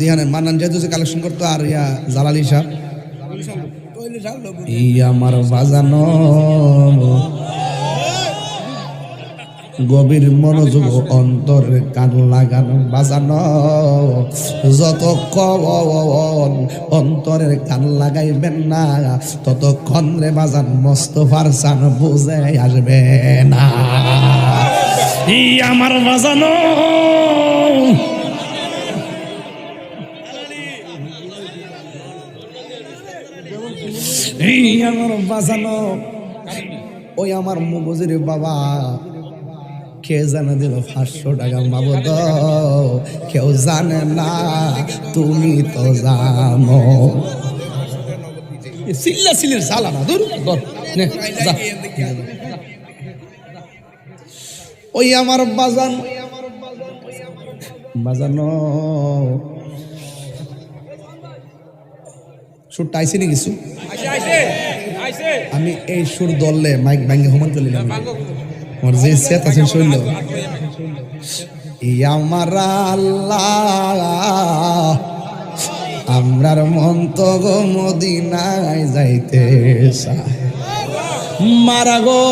যদি হ্যাঁ মান্নান যেহেতু কালেকশন করতো আর ইয়া জালালি সাহেব আমার বাজানো গভীর মনোযোগ অন্তরে কান লাগানো বাজানো যতক্ষণ অন্তরের কান লাগাইবেন না ততক্ষণ রে বাজান মোস্তফার চান বুঝে আসবে না। আমার বাজানো আমার বাজানো ওই আমার মগজের বাবা কে জানা দিল 500 টাকা মাবুদ কেউ জানে না তুমি তো জানো সিল্লা সিলের সালা না দূর নে যা ওই আমার বাজান বাজানো সুরটা আইসি নি কিছু আমি এই সুর দললে মাইক ভাঙ্গে হুমান চলিলাম আমার যে সেট আছে শুনল আমার আল্লাহ আমরার মন তো গো মদিনায় যাইতে চায় মারা গো